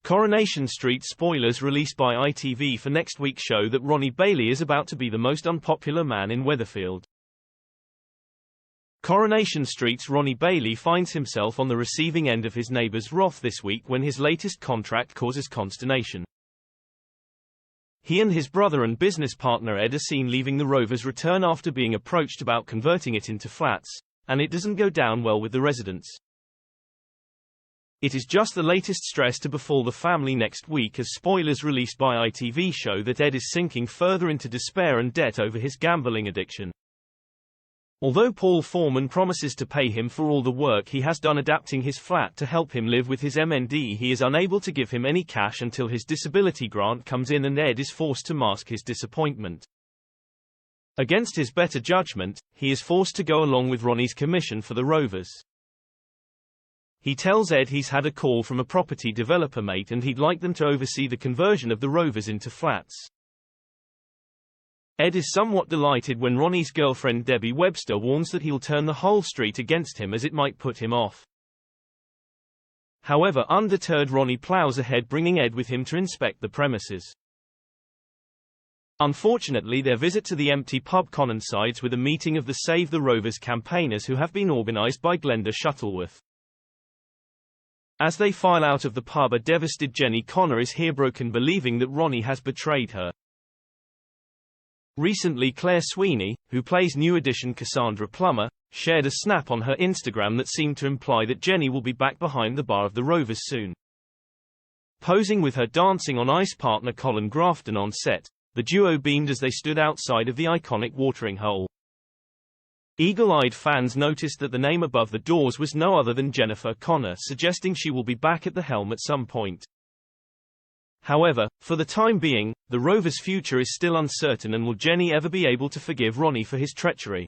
Coronation Street spoilers released by ITV for next week's show that Ronnie BaiIey is about to be the most unpopular man in Weatherfield. Coronation Street's Ronnie BaiIey finds himself on the receiving end of his neighbours' wrath this week when his latest contract causes consternation. He and his brother and business partner Ed are seen leaving the Rover's return after being approached about converting it into flats, and it doesn't go down well with the residents. It is just the latest stress to befall the family next week as spoilers released by ITV show that Ed is sinking further into despair and debt over his gambling addiction. Although Paul Foreman promises to pay him for all the work he has done adapting his flat to help him live with his MND, he is unable to give him any cash until his disability grant comes in, and Ed is forced to mask his disappointment. Against his better judgment, he is forced to go along with Ronnie's commission for the Rovers. He tells Ed he's had a call from a property developer mate and he'd like them to oversee the conversion of the Rovers into flats. Ed is somewhat delighted when Ronnie's girlfriend Debbie Webster warns that he'll turn the whole street against him as it might put him off. However, undeterred, Ronnie plows ahead, bringing Ed with him to inspect the premises. Unfortunately, their visit to the empty pub coincides with a meeting of the Save the Rovers campaigners who have been organised by Glenda Shuttleworth. As they file out of the pub, a devastated Jenny Connor is heartbroken, believing that Ronnie has betrayed her. Recently, Claire Sweeney, who plays New Edition Cassandra Plummer, shared a snap on her Instagram that seemed to imply that Jenny will be back behind the bar of the Rovers soon. Posing with her Dancing on Ice partner Colin Grafton on set, the duo beamed as they stood outside of the iconic watering hole. Eagle-eyed fans noticed that the name above the doors was no other than Jennifer Connor, suggesting she will be back at the helm at some point. However, for the time being, the Rovers' future is still uncertain, and will Jenny ever be able to forgive Ronnie for his treachery?